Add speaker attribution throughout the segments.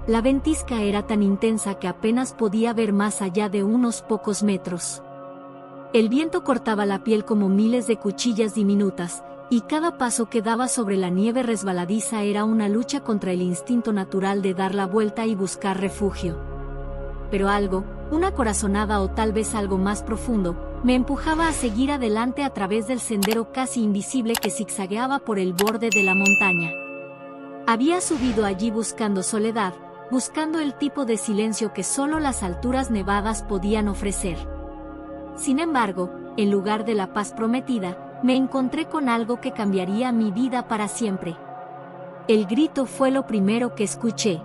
Speaker 1: La ventisca era tan intensa que apenas podía ver más allá de unos pocos metros. El viento cortaba la piel como miles de cuchillas diminutas, y cada paso que daba sobre la nieve resbaladiza era una lucha contra el instinto natural de dar la vuelta y buscar refugio. Pero algo, una corazonada o tal vez algo más profundo, me empujaba a seguir adelante a través del sendero casi invisible que zigzagueaba por el borde de la montaña. Había subido allí buscando soledad, buscando el tipo de silencio que solo las alturas nevadas podían ofrecer. Sin embargo, en lugar de la paz prometida, me encontré con algo que cambiaría mi vida para siempre. El grito fue lo primero que escuché.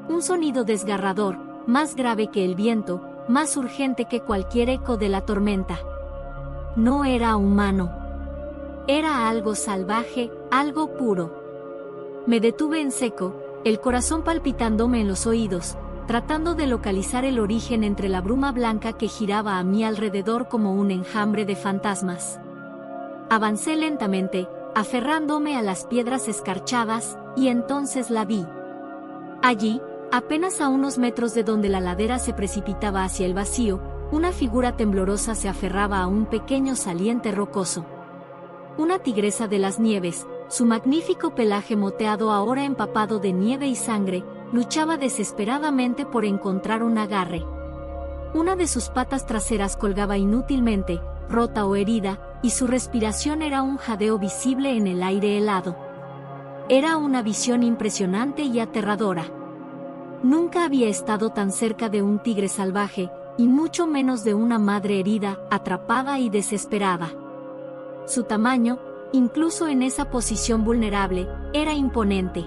Speaker 1: Un sonido desgarrador, más grave que el viento, más urgente que cualquier eco de la tormenta. No era humano. Era algo salvaje, algo puro. Me detuve en seco, el corazón palpitándome en los oídos, tratando de localizar el origen entre la bruma blanca que giraba a mi alrededor como un enjambre de fantasmas. Avancé lentamente, aferrándome a las piedras escarchadas, y entonces la vi. Allí, apenas a unos metros de donde la ladera se precipitaba hacia el vacío, una figura temblorosa se aferraba a un pequeño saliente rocoso. Una tigresa de las nieves, su magnífico pelaje moteado ahora empapado de nieve y sangre, luchaba desesperadamente por encontrar un agarre. Una de sus patas traseras colgaba inútilmente, rota o herida, y su respiración era un jadeo visible en el aire helado. Era una visión impresionante y aterradora. Nunca había estado tan cerca de un tigre salvaje, y mucho menos de una madre herida, atrapada y desesperada. Su tamaño, incluso en esa posición vulnerable, era imponente.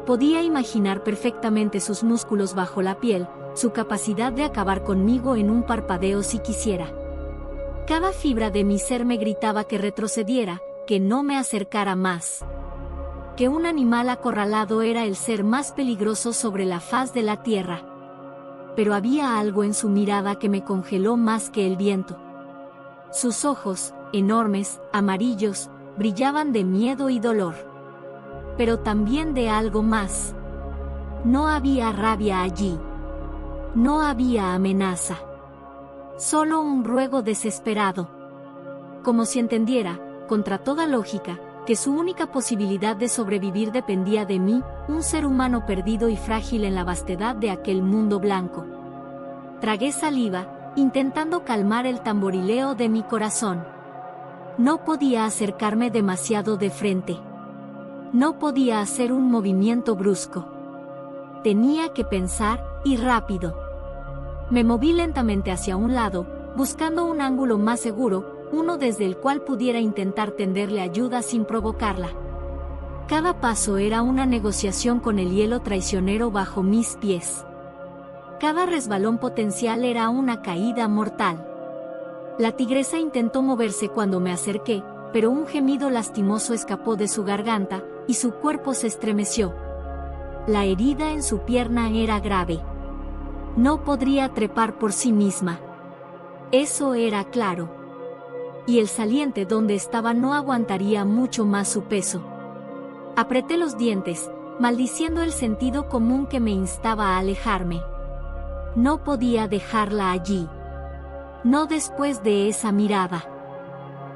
Speaker 1: Podía imaginar perfectamente sus músculos bajo la piel, su capacidad de acabar conmigo en un parpadeo si quisiera. Cada fibra de mi ser me gritaba que retrocediera, que no me acercara más. Que un animal acorralado era el ser más peligroso sobre la faz de la tierra. Pero había algo en su mirada que me congeló más que el viento. Sus ojos, enormes, amarillos, brillaban de miedo y dolor. Pero también de algo más. No había rabia allí. No había amenaza. Solo un ruego desesperado. Como si entendiera, contra toda lógica, que su única posibilidad de sobrevivir dependía de mí, un ser humano perdido y frágil en la vastedad de aquel mundo blanco. Tragué saliva, intentando calmar el tamborileo de mi corazón. No podía acercarme demasiado de frente. No podía hacer un movimiento brusco. Tenía que pensar, y rápido. Me moví lentamente hacia un lado, buscando un ángulo más seguro, uno desde el cual pudiera intentar tenderle ayuda sin provocarla. Cada paso era una negociación con el hielo traicionero bajo mis pies. Cada resbalón potencial era una caída mortal. La tigresa intentó moverse cuando me acerqué, pero un gemido lastimoso escapó de su garganta, y su cuerpo se estremeció. La herida en su pierna era grave. No podría trepar por sí misma. Eso era claro. Y el saliente donde estaba no aguantaría mucho más su peso. Apreté los dientes, maldiciendo el sentido común que me instaba a alejarme. No podía dejarla allí. No después de esa mirada.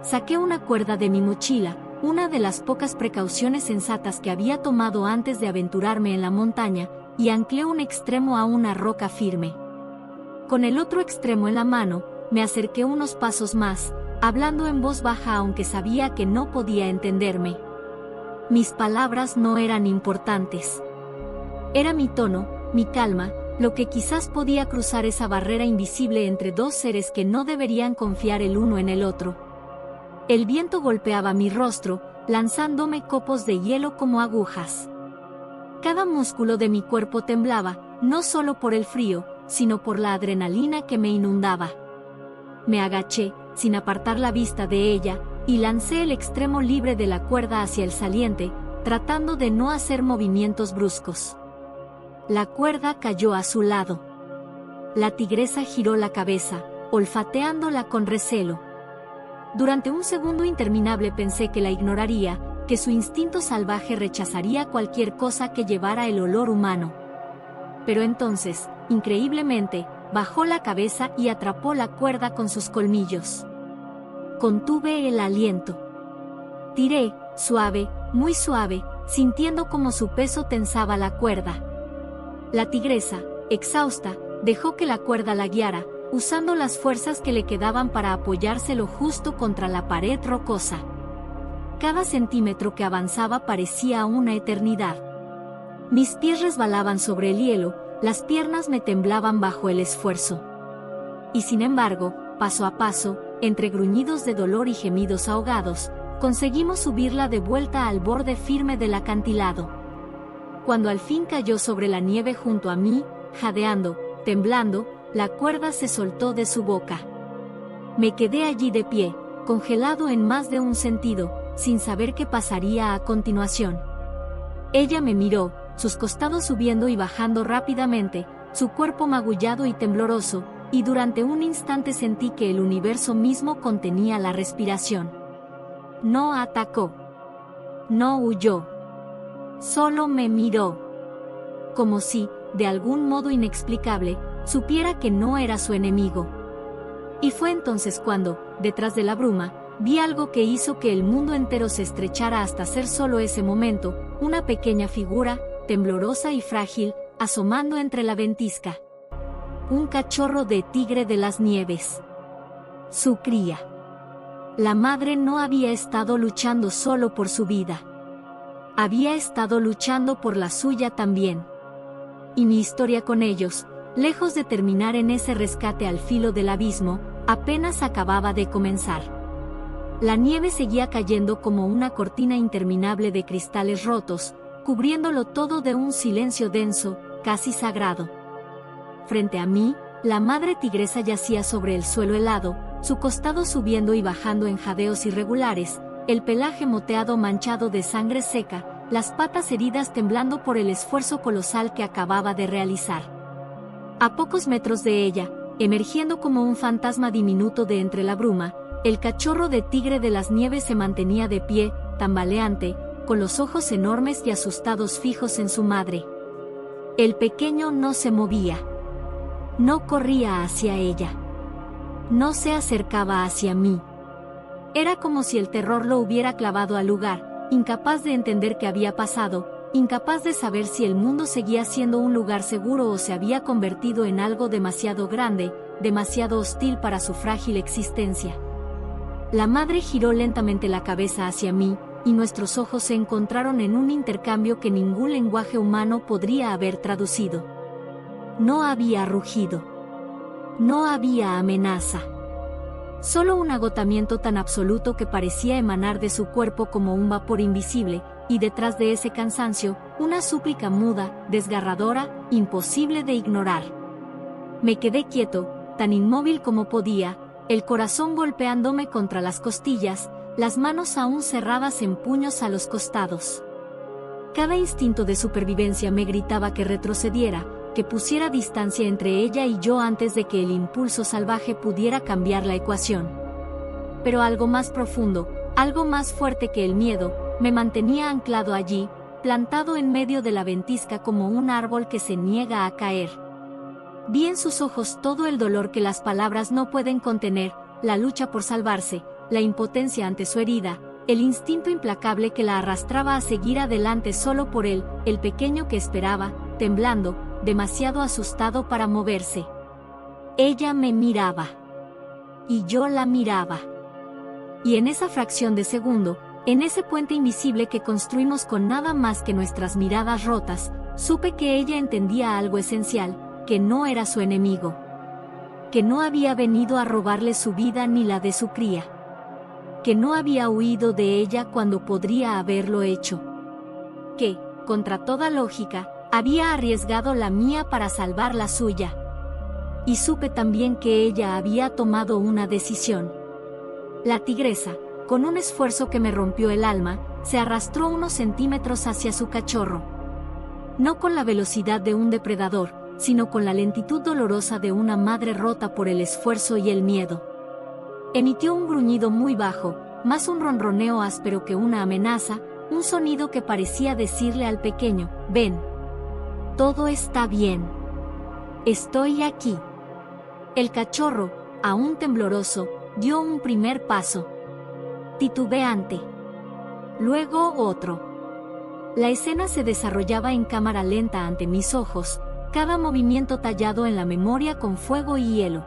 Speaker 1: Saqué una cuerda de mi mochila, una de las pocas precauciones sensatas que había tomado antes de aventurarme en la montaña, y anclé un extremo a una roca firme. Con el otro extremo en la mano, me acerqué unos pasos más, hablando en voz baja aunque sabía que no podía entenderme. Mis palabras no eran importantes. Era mi tono, mi calma, lo que quizás podía cruzar esa barrera invisible entre dos seres que no deberían confiar el uno en el otro. El viento golpeaba mi rostro, lanzándome copos de hielo como agujas. Cada músculo de mi cuerpo temblaba, no solo por el frío, sino por la adrenalina que me inundaba. Me agaché, sin apartar la vista de ella, y lancé el extremo libre de la cuerda hacia el saliente, tratando de no hacer movimientos bruscos. La cuerda cayó a su lado. La tigresa giró la cabeza, olfateándola con recelo. Durante un segundo interminable pensé que la ignoraría, que su instinto salvaje rechazaría cualquier cosa que llevara el olor humano. pero entonces, increíblemente, bajó la cabeza y atrapó la cuerda con sus colmillos. Contuve el aliento. Tiré, suave, muy suave, sintiendo como su peso tensaba la cuerda. La tigresa, exhausta, dejó que la cuerda la guiara, usando las fuerzas que le quedaban para apoyárselo justo contra la pared rocosa. Cada centímetro que avanzaba parecía una eternidad. Mis pies resbalaban sobre el hielo, las piernas me temblaban bajo el esfuerzo. Y sin embargo, paso a paso, entre gruñidos de dolor y gemidos ahogados, conseguimos subirla de vuelta al borde firme del acantilado. Cuando al fin cayó sobre la nieve junto a mí, jadeando, temblando, la cuerda se soltó de su boca. Me quedé allí de pie, congelado en más de un sentido, sin saber qué pasaría a continuación. Ella me miró, sus costados subiendo y bajando rápidamente, su cuerpo magullado y tembloroso, y durante un instante sentí que el universo mismo contenía la respiración. No atacó. No huyó. Solo me miró. Como si, de algún modo inexplicable, supiera que no era su enemigo. Y fue entonces cuando, detrás de la bruma, vi algo que hizo que el mundo entero se estrechara hasta ser solo ese momento, una pequeña figura, temblorosa y frágil, asomando entre la ventisca. Un cachorro de tigre de las nieves. Su cría. La madre no había estado luchando solo por su vida. Había estado luchando por la suya también. Y mi historia con ellos, lejos de terminar en ese rescate al filo del abismo, apenas acababa de comenzar. La nieve seguía cayendo como una cortina interminable de cristales rotos, cubriéndolo todo de un silencio denso, casi sagrado. Frente a mí, la madre tigresa yacía sobre el suelo helado, su costado subiendo y bajando en jadeos irregulares, el pelaje moteado manchado de sangre seca, las patas heridas temblando por el esfuerzo colosal que acababa de realizar. A pocos metros de ella, emergiendo como un fantasma diminuto de entre la bruma, el cachorro de tigre de las nieves se mantenía de pie, tambaleante, con los ojos enormes y asustados fijos en su madre. El pequeño no se movía. No corría hacia ella. No se acercaba hacia mí. Era como si el terror lo hubiera clavado al lugar, incapaz de entender qué había pasado, incapaz de saber si el mundo seguía siendo un lugar seguro o se había convertido en algo demasiado grande, demasiado hostil para su frágil existencia. La madre giró lentamente la cabeza hacia mí, y nuestros ojos se encontraron en un intercambio que ningún lenguaje humano podría haber traducido. No había rugido. No había amenaza. Solo un agotamiento tan absoluto que parecía emanar de su cuerpo como un vapor invisible, y detrás de ese cansancio, una súplica muda, desgarradora, imposible de ignorar. Me quedé quieto, tan inmóvil como podía, el corazón golpeándome contra las costillas, las manos aún cerradas en puños a los costados. Cada instinto de supervivencia me gritaba que retrocediera, que pusiera distancia entre ella y yo antes de que el impulso salvaje pudiera cambiar la ecuación. Pero algo más profundo, algo más fuerte que el miedo, me mantenía anclado allí, plantado en medio de la ventisca como un árbol que se niega a caer. Vi en sus ojos todo el dolor que las palabras no pueden contener, la lucha por salvarse, la impotencia ante su herida, el instinto implacable que la arrastraba a seguir adelante solo por él, el pequeño que esperaba, temblando, demasiado asustado para moverse. Ella me miraba. Y yo la miraba. Y en esa fracción de segundo, en ese puente invisible que construimos con nada más que nuestras miradas rotas, supe que ella entendía algo esencial, que no era su enemigo. Que no había venido a robarle su vida ni la de su cría. Que no había huido de ella cuando podría haberlo hecho. Que, contra toda lógica, había arriesgado la mía para salvar la suya. Y supe también que ella había tomado una decisión. La tigresa, con un esfuerzo que me rompió el alma, se arrastró unos centímetros hacia su cachorro. No con la velocidad de un depredador, sino con la lentitud dolorosa de una madre rota por el esfuerzo y el miedo. Emitió un gruñido muy bajo, más un ronroneo áspero que una amenaza, un sonido que parecía decirle al pequeño, «Ven». Todo está bien. Estoy aquí. El cachorro, aún tembloroso, dio un primer paso. Titubeante. Luego otro. La escena se desarrollaba en cámara lenta ante mis ojos, cada movimiento tallado en la memoria con fuego y hielo.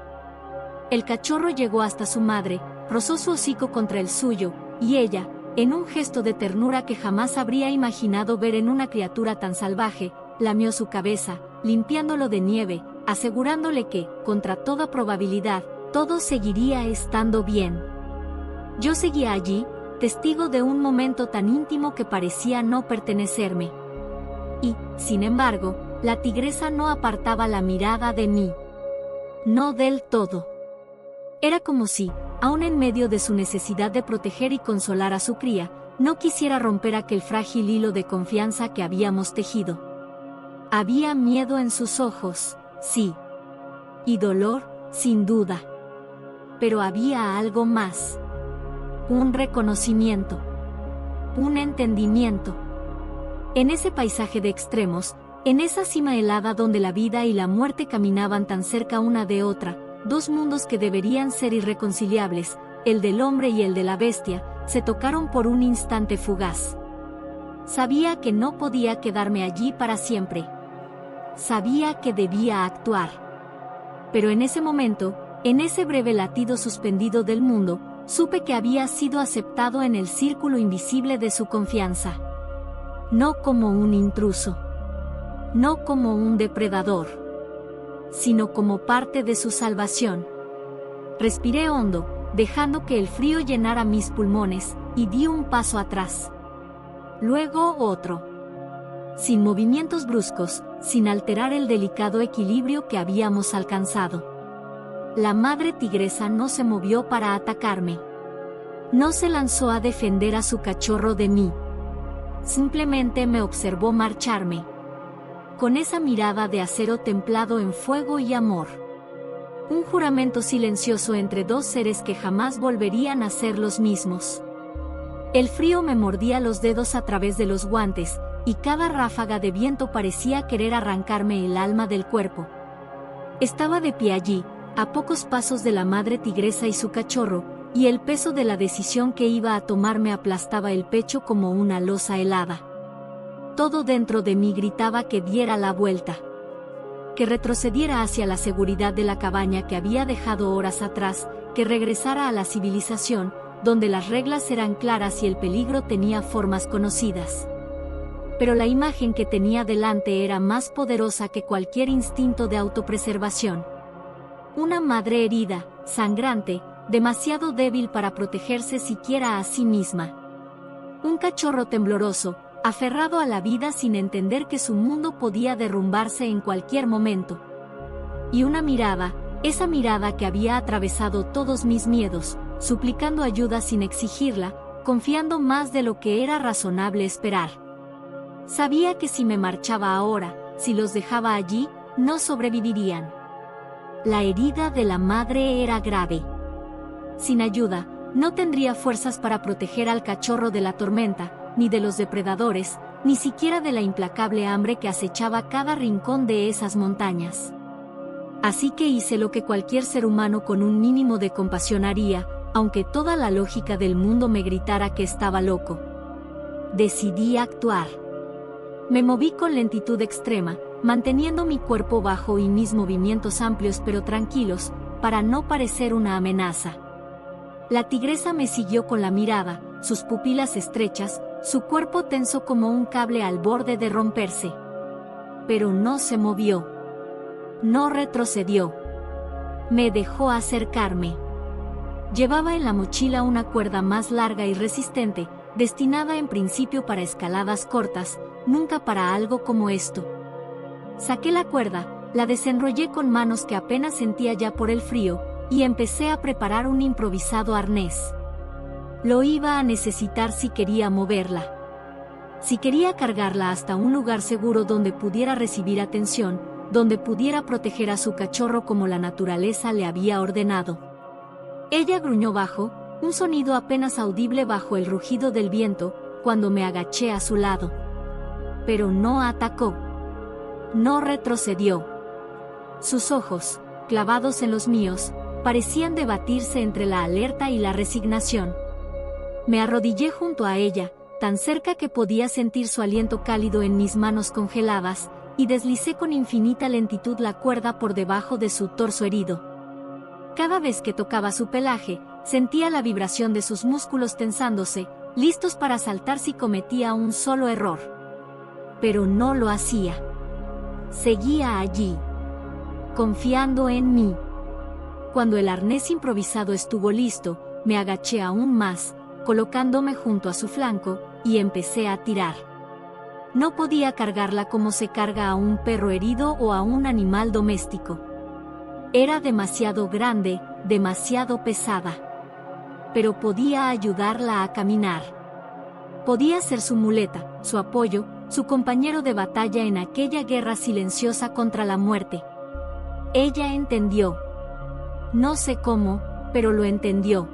Speaker 1: El cachorro llegó hasta su madre, rozó su hocico contra el suyo, y ella, en un gesto de ternura que jamás habría imaginado ver en una criatura tan salvaje, lamió su cabeza, limpiándolo de nieve, asegurándole que, contra toda probabilidad, todo seguiría estando bien. Yo seguía allí, testigo de un momento tan íntimo que parecía no pertenecerme. Y, sin embargo, la tigresa no apartaba la mirada de mí. No del todo. Era como si, aun en medio de su necesidad de proteger y consolar a su cría, no quisiera romper aquel frágil hilo de confianza que habíamos tejido. Había miedo en sus ojos, sí. Y dolor, sin duda. Pero había algo más. Un reconocimiento. Un entendimiento. En ese paisaje de extremos, en esa cima helada donde la vida y la muerte caminaban tan cerca una de otra, dos mundos que deberían ser irreconciliables, el del hombre y el de la bestia, se tocaron por un instante fugaz. Sabía que no podía quedarme allí para siempre. Sabía que debía actuar. Pero en ese momento, en ese breve latido suspendido del mundo, supe que había sido aceptado en el círculo invisible de su confianza. No como un intruso. No como un depredador. Sino como parte de su salvación. Respiré hondo, dejando que el frío llenara mis pulmones, y di un paso atrás. Luego otro. Sin movimientos bruscos, sin alterar el delicado equilibrio que habíamos alcanzado. La madre tigresa no se movió para atacarme. No se lanzó a defender a su cachorro de mí. Simplemente me observó marcharme. Con esa mirada de acero templado en fuego y amor. Un juramento silencioso entre dos seres que jamás volverían a ser los mismos. El frío me mordía los dedos a través de los guantes, y cada ráfaga de viento parecía querer arrancarme el alma del cuerpo. Estaba de pie allí, a pocos pasos de la madre tigresa y su cachorro, y el peso de la decisión que iba a tomar me aplastaba el pecho como una losa helada. Todo dentro de mí gritaba que diera la vuelta. Que retrocediera hacia la seguridad de la cabaña que había dejado horas atrás, que regresara a la civilización, donde las reglas eran claras y el peligro tenía formas conocidas. Pero la imagen que tenía delante era más poderosa que cualquier instinto de autopreservación. Una madre herida, sangrante, demasiado débil para protegerse siquiera a sí misma. Un cachorro tembloroso, aferrado a la vida sin entender que su mundo podía derrumbarse en cualquier momento. Y una mirada, esa mirada que había atravesado todos mis miedos, suplicando ayuda sin exigirla, confiando más de lo que era razonable esperar. Sabía que si me marchaba ahora, si los dejaba allí, no sobrevivirían. La herida de la madre era grave. Sin ayuda, no tendría fuerzas para proteger al cachorro de la tormenta, ni de los depredadores, ni siquiera de la implacable hambre que acechaba cada rincón de esas montañas. Así que hice lo que cualquier ser humano con un mínimo de compasión haría, aunque toda la lógica del mundo me gritara que estaba loco. Decidí actuar. Me moví con lentitud extrema, manteniendo mi cuerpo bajo y mis movimientos amplios pero tranquilos, para no parecer una amenaza. La tigresa me siguió con la mirada, sus pupilas estrechas, su cuerpo tenso como un cable al borde de romperse. Pero no se movió. No retrocedió. Me dejó acercarme. Llevaba en la mochila una cuerda más larga y resistente, destinada en principio para escaladas cortas, nunca para algo como esto. Saqué la cuerda, la desenrollé con manos que apenas sentía ya por el frío, y empecé a preparar un improvisado arnés. Lo iba a necesitar si quería moverla. Si quería cargarla hasta un lugar seguro donde pudiera recibir atención, donde pudiera proteger a su cachorro como la naturaleza le había ordenado. Ella gruñó bajo, un sonido apenas audible bajo el rugido del viento, cuando me agaché a su lado. Pero no atacó. No retrocedió. Sus ojos, clavados en los míos, parecían debatirse entre la alerta y la resignación. Me arrodillé junto a ella, tan cerca que podía sentir su aliento cálido en mis manos congeladas, y deslicé con infinita lentitud la cuerda por debajo de su torso herido. Cada vez que tocaba su pelaje, sentía la vibración de sus músculos tensándose, listos para saltar si cometía un solo error. Pero no lo hacía. Seguía allí, confiando en mí. Cuando el arnés improvisado estuvo listo, me agaché aún más, colocándome junto a su flanco, y empecé a tirar. No podía cargarla como se carga a un perro herido o a un animal doméstico. Era demasiado grande, demasiado pesada. Pero podía ayudarla a caminar. Podía ser su muleta, su apoyo, su compañero de batalla en aquella guerra silenciosa contra la muerte. Ella entendió. No sé cómo, pero lo entendió.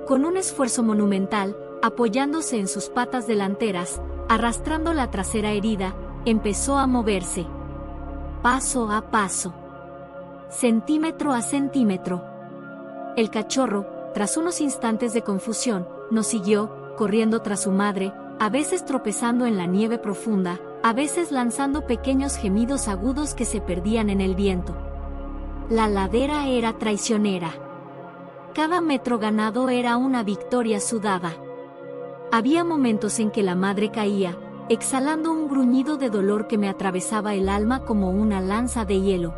Speaker 1: Con un esfuerzo monumental, apoyándose en sus patas delanteras, arrastrando la trasera herida, empezó a moverse. Paso a paso. Centímetro a centímetro. El cachorro, tras unos instantes de confusión, nos siguió, corriendo tras su madre, a veces tropezando en la nieve profunda, a veces lanzando pequeños gemidos agudos que se perdían en el viento. La ladera era traicionera. Cada metro ganado era una victoria sudada. Había momentos en que la madre caía, exhalando un gruñido de dolor que me atravesaba el alma como una lanza de hielo.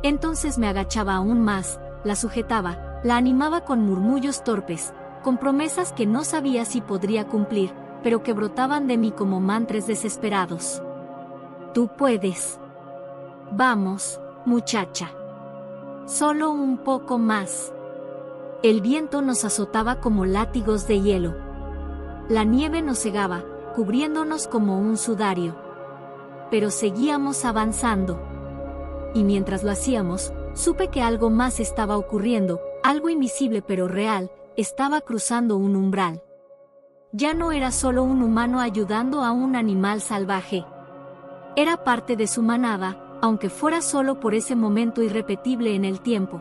Speaker 1: Entonces me agachaba aún más, la sujetaba, la animaba con murmullos torpes, con promesas que no sabía si podría cumplir, pero que brotaban de mí como mantras desesperados. Tú puedes. Vamos, muchacha. Solo un poco más. El viento nos azotaba como látigos de hielo. La nieve nos cegaba, cubriéndonos como un sudario. Pero seguíamos avanzando. Y mientras lo hacíamos, supe que algo más estaba ocurriendo, algo invisible pero real, estaba cruzando un umbral. Ya no era solo un humano ayudando a un animal salvaje. Era parte de su manada, aunque fuera solo por ese momento irrepetible en el tiempo.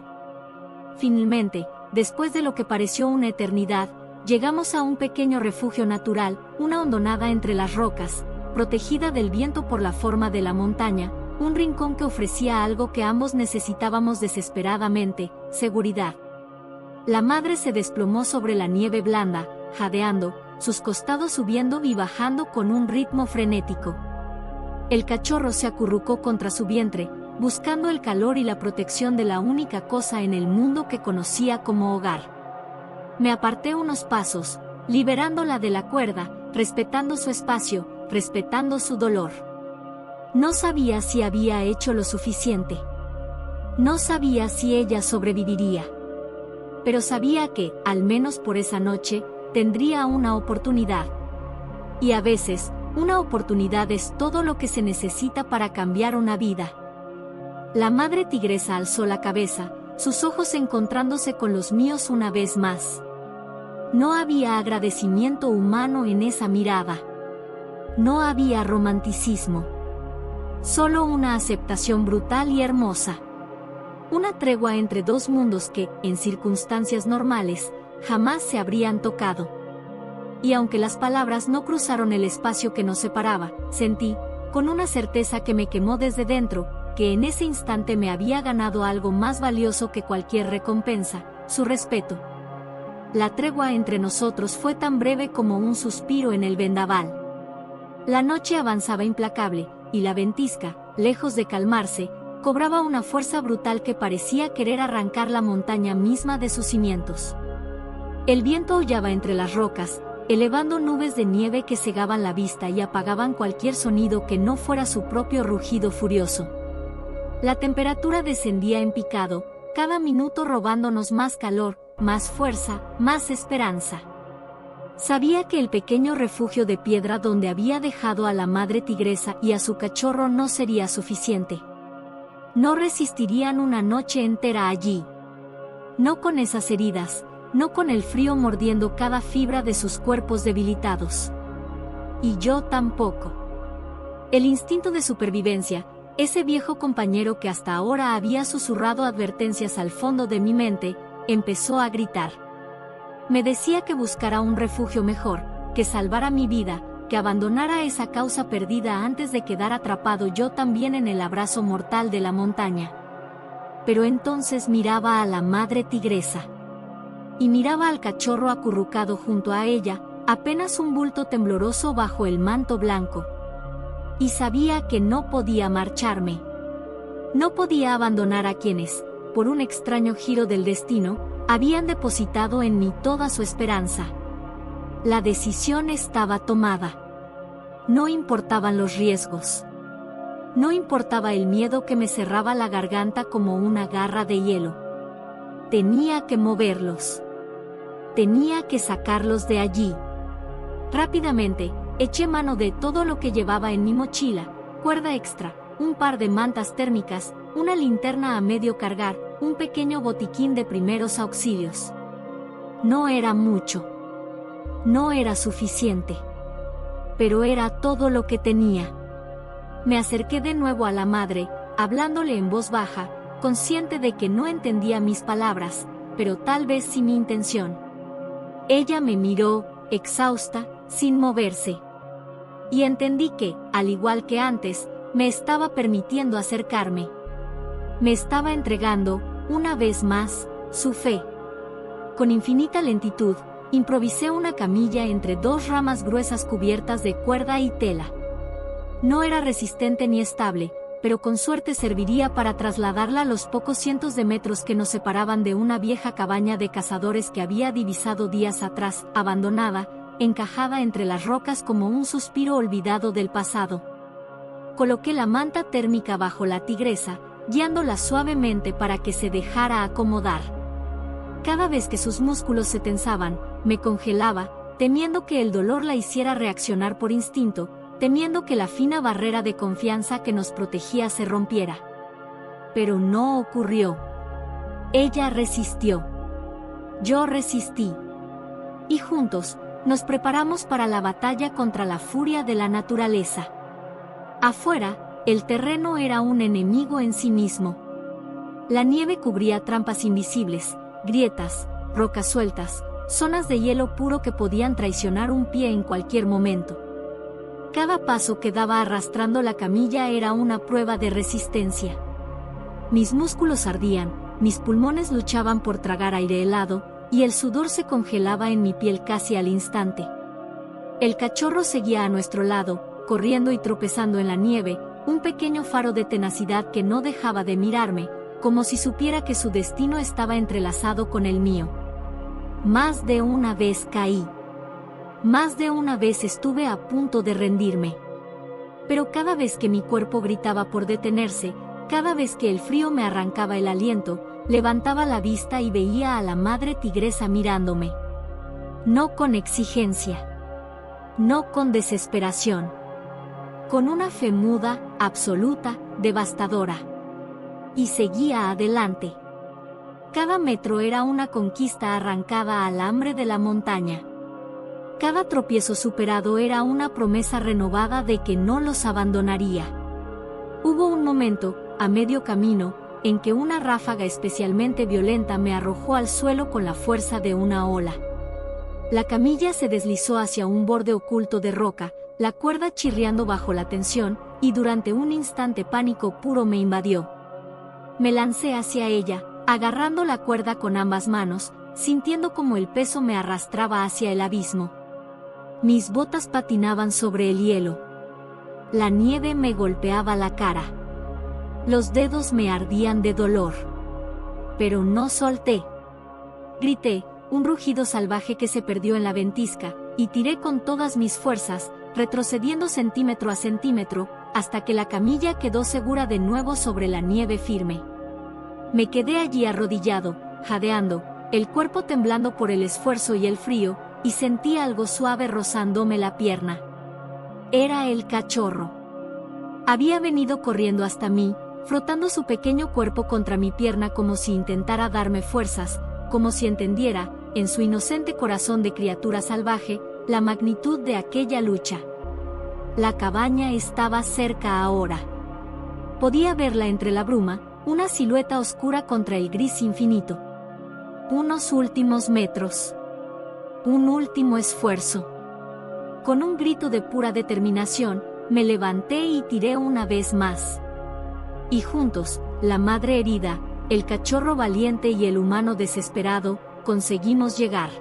Speaker 1: Finalmente, después de lo que pareció una eternidad, llegamos a un pequeño refugio natural, una hondonada entre las rocas, protegida del viento por la forma de la montaña, un rincón que ofrecía algo que ambos necesitábamos desesperadamente: seguridad. La madre se desplomó sobre la nieve blanda, jadeando, sus costados subiendo y bajando con un ritmo frenético. El cachorro se acurrucó contra su vientre, buscando el calor y la protección de la única cosa en el mundo que conocía como hogar. Me aparté unos pasos, liberándola de la cuerda, respetando su espacio, respetando su dolor. No sabía si había hecho lo suficiente. No sabía si ella sobreviviría. Pero sabía que, al menos por esa noche, tendría una oportunidad. Y a veces, una oportunidad es todo lo que se necesita para cambiar una vida. La madre tigresa alzó la cabeza, sus ojos encontrándose con los míos una vez más. No había agradecimiento humano en esa mirada. No había romanticismo. Solo una aceptación brutal y hermosa. Una tregua entre dos mundos que, en circunstancias normales, jamás se habrían tocado. Y aunque las palabras no cruzaron el espacio que nos separaba, sentí, con una certeza que me quemó desde dentro, que en ese instante me había ganado algo más valioso que cualquier recompensa: su respeto. La tregua entre nosotros fue tan breve como un suspiro en el vendaval. La noche avanzaba implacable, y la ventisca, lejos de calmarse, cobraba una fuerza brutal que parecía querer arrancar la montaña misma de sus cimientos. El viento aullaba entre las rocas, elevando nubes de nieve que cegaban la vista y apagaban cualquier sonido que no fuera su propio rugido furioso. La temperatura descendía en picado, cada minuto robándonos más calor, más fuerza, más esperanza. Sabía que el pequeño refugio de piedra donde había dejado a la madre tigresa y a su cachorro no sería suficiente. No resistirían una noche entera allí. No con esas heridas, no con el frío mordiendo cada fibra de sus cuerpos debilitados. Y yo tampoco. El instinto de supervivencia, ese viejo compañero que hasta ahora había susurrado advertencias al fondo de mi mente, empezó a gritar. Me decía que buscara un refugio mejor, que salvara mi vida, que abandonara esa causa perdida antes de quedar atrapado yo también en el abrazo mortal de la montaña. Pero entonces miraba a la madre tigresa. Y miraba al cachorro acurrucado junto a ella, apenas un bulto tembloroso bajo el manto blanco. Y sabía que no podía marcharme. No podía abandonar a quienes, por un extraño giro del destino, habían depositado en mí toda su esperanza. La decisión estaba tomada. No importaban los riesgos. No importaba el miedo que me cerraba la garganta como una garra de hielo. Tenía que moverlos. Tenía que sacarlos de allí. Rápidamente, eché mano de todo lo que llevaba en mi mochila: cuerda extra, un par de mantas térmicas, una linterna a medio cargar, un pequeño botiquín de primeros auxilios. No era mucho. No era suficiente. Pero era todo lo que tenía. Me acerqué de nuevo a la madre, hablándole en voz baja, consciente de que no entendía mis palabras, pero tal vez sí mi intención. Ella me miró, exhausta, sin moverse. Y entendí que, al igual que antes, me estaba permitiendo acercarme. Me estaba entregando, una vez más, su fe. Con infinita lentitud, improvisé una camilla entre dos ramas gruesas cubiertas de cuerda y tela. No era resistente ni estable, pero con suerte serviría para trasladarla a los pocos cientos de metros que nos separaban de una vieja cabaña de cazadores que había divisado días atrás, abandonada, encajada entre las rocas como un suspiro olvidado del pasado. Coloqué la manta térmica bajo la tigresa, guiándola suavemente para que se dejara acomodar. Cada vez que sus músculos se tensaban, me congelaba, temiendo que el dolor la hiciera reaccionar por instinto, temiendo que la fina barrera de confianza que nos protegía se rompiera. Pero no ocurrió. Ella resistió. Yo resistí. Y juntos, nos preparamos para la batalla contra la furia de la naturaleza. Afuera, el terreno era un enemigo en sí mismo. La nieve cubría trampas invisibles, grietas, rocas sueltas, zonas de hielo puro que podían traicionar un pie en cualquier momento. Cada paso que daba arrastrando la camilla era una prueba de resistencia. Mis músculos ardían, mis pulmones luchaban por tragar aire helado, y el sudor se congelaba en mi piel casi al instante. El cachorro seguía a nuestro lado, corriendo y tropezando en la nieve, un pequeño faro de tenacidad que no dejaba de mirarme, como si supiera que su destino estaba entrelazado con el mío. Más de una vez caí. Más de una vez estuve a punto de rendirme. Pero cada vez que mi cuerpo gritaba por detenerse, cada vez que el frío me arrancaba el aliento, levantaba la vista y veía a la madre tigresa mirándome. No con exigencia. No con desesperación. Con una fe muda, absoluta, devastadora. Y seguía adelante. Cada metro era una conquista arrancada al hambre de la montaña. Cada tropiezo superado era una promesa renovada de que no los abandonaría. Hubo un momento, a medio camino, en que una ráfaga especialmente violenta me arrojó al suelo con la fuerza de una ola. La camilla se deslizó hacia un borde oculto de roca, la cuerda chirriando bajo la tensión, y durante un instante pánico puro me invadió. Me lancé hacia ella, agarrando la cuerda con ambas manos, sintiendo como el peso me arrastraba hacia el abismo. Mis botas patinaban sobre el hielo. La nieve me golpeaba la cara. Los dedos me ardían de dolor. Pero no solté. Grité, un rugido salvaje que se perdió en la ventisca, y tiré con todas mis fuerzas, retrocediendo centímetro a centímetro, hasta que la camilla quedó segura de nuevo sobre la nieve firme. Me quedé allí arrodillado, jadeando, el cuerpo temblando por el esfuerzo y el frío, y sentí algo suave rozándome la pierna. Era el cachorro. Había venido corriendo hasta mí, frotando su pequeño cuerpo contra mi pierna como si intentara darme fuerzas, como si entendiera, en su inocente corazón de criatura salvaje, la magnitud de aquella lucha. La cabaña estaba cerca ahora. Podía verla entre la bruma, una silueta oscura contra el gris infinito. Unos últimos metros. Un último esfuerzo. Con un grito de pura determinación, me levanté y tiré una vez más. Y juntos, la madre herida, el cachorro valiente y el humano desesperado, conseguimos llegar.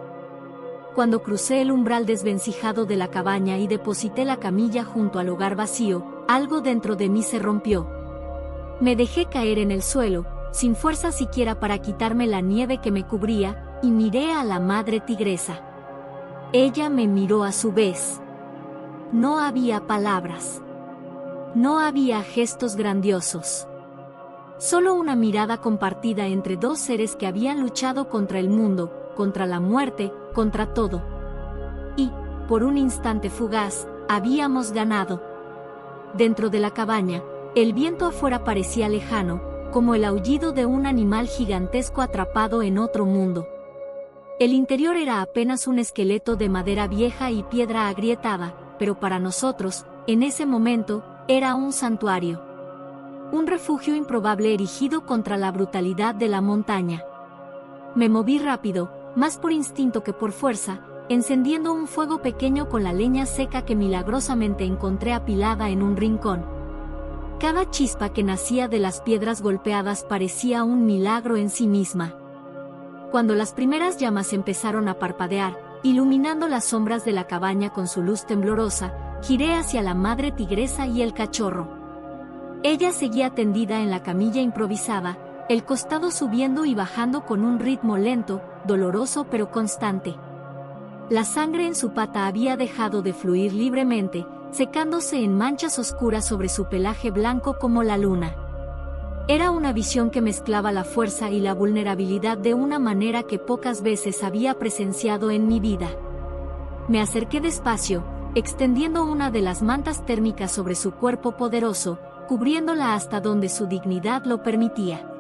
Speaker 1: Cuando crucé el umbral desvencijado de la cabaña y deposité la camilla junto al hogar vacío, algo dentro de mí se rompió. Me dejé caer en el suelo, sin fuerza siquiera para quitarme la nieve que me cubría, y miré a la madre tigresa. Ella me miró a su vez. No había palabras. No había gestos grandiosos. Solo una mirada compartida entre dos seres que habían luchado contra el mundo, contra la muerte, contra todo. Y, por un instante fugaz, habíamos ganado. Dentro de la cabaña, el viento afuera parecía lejano, como el aullido de un animal gigantesco atrapado en otro mundo. El interior era apenas un esqueleto de madera vieja y piedra agrietada, pero para nosotros, en ese momento, era un santuario. Un refugio improbable erigido contra la brutalidad de la montaña. Me moví rápido, más por instinto que por fuerza, encendiendo un fuego pequeño con la leña seca que milagrosamente encontré apilada en un rincón. Cada chispa que nacía de las piedras golpeadas parecía un milagro en sí misma. Cuando las primeras llamas empezaron a parpadear, iluminando las sombras de la cabaña con su luz temblorosa, giré hacia la madre tigresa y el cachorro. Ella seguía tendida en la camilla improvisada, el costado subiendo y bajando con un ritmo lento, doloroso pero constante. La sangre en su pata había dejado de fluir libremente, secándose en manchas oscuras sobre su pelaje blanco como la luna. Era una visión que mezclaba la fuerza y la vulnerabilidad de una manera que pocas veces había presenciado en mi vida. Me acerqué despacio, extendiendo una de las mantas térmicas sobre su cuerpo poderoso, cubriéndola hasta donde su dignidad lo permitía.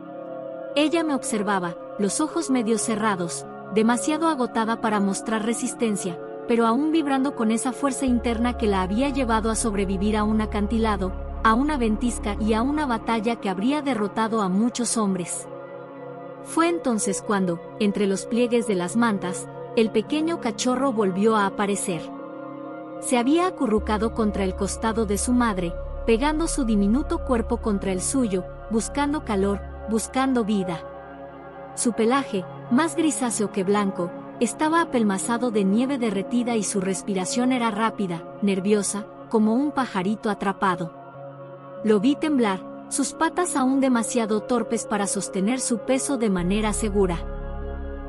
Speaker 1: Ella me observaba, los ojos medio cerrados, demasiado agotada para mostrar resistencia, pero aún vibrando con esa fuerza interna que la había llevado a sobrevivir a un acantilado, a una ventisca y a una batalla que habría derrotado a muchos hombres. Fue entonces cuando, entre los pliegues de las mantas, el pequeño cachorro volvió a aparecer. Se había acurrucado contra el costado de su madre, pegando su diminuto cuerpo contra el suyo, buscando calor, buscando vida. Su pelaje, más grisáceo que blanco, estaba apelmazado de nieve derretida y su respiración era rápida, nerviosa, como un pajarito atrapado. Lo vi temblar, sus patas aún demasiado torpes para sostener su peso de manera segura.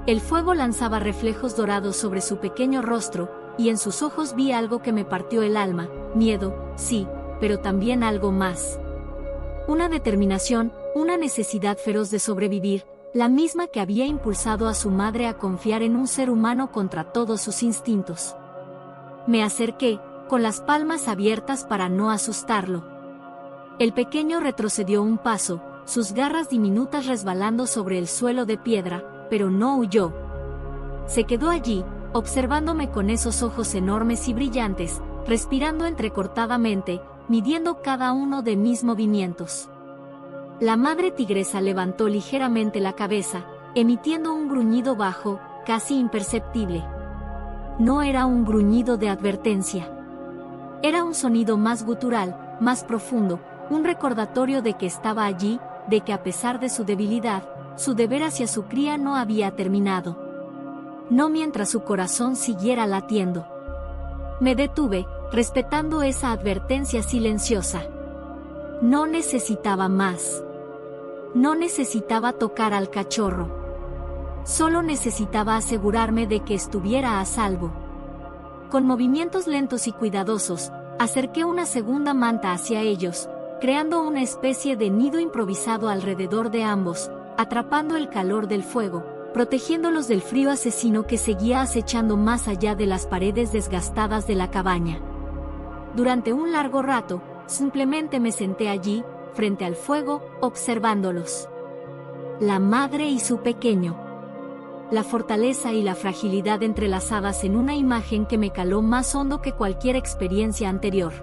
Speaker 1: El fuego lanzaba reflejos dorados sobre su pequeño rostro, y en sus ojos vi algo que me partió el alma, miedo, sí, pero también algo más. Una determinación, una necesidad feroz de sobrevivir, la misma que había impulsado a su madre a confiar en un ser humano contra todos sus instintos. Me acerqué, con las palmas abiertas para no asustarlo. El pequeño retrocedió un paso, sus garras diminutas resbalando sobre el suelo de piedra, pero no huyó. Se quedó allí, observándome con esos ojos enormes y brillantes, respirando entrecortadamente, midiendo cada uno de mis movimientos. La madre tigresa levantó ligeramente la cabeza, emitiendo un gruñido bajo, casi imperceptible. No era un gruñido de advertencia. Era un sonido más gutural, más profundo, un recordatorio de que estaba allí, de que a pesar de su debilidad, su deber hacia su cría no había terminado. No mientras su corazón siguiera latiendo. Me detuve, respetando esa advertencia silenciosa. No necesitaba más. No necesitaba tocar al cachorro. Solo necesitaba asegurarme de que estuviera a salvo. Con movimientos lentos y cuidadosos, acerqué una segunda manta hacia ellos, creando una especie de nido improvisado alrededor de ambos, atrapando el calor del fuego, protegiéndolos del frío asesino que seguía acechando más allá de las paredes desgastadas de la cabaña. Durante un largo rato, simplemente me senté allí, frente al fuego, observándolos. La madre y su pequeño. La fortaleza y la fragilidad entrelazadas en una imagen que me caló más hondo que cualquier experiencia anterior.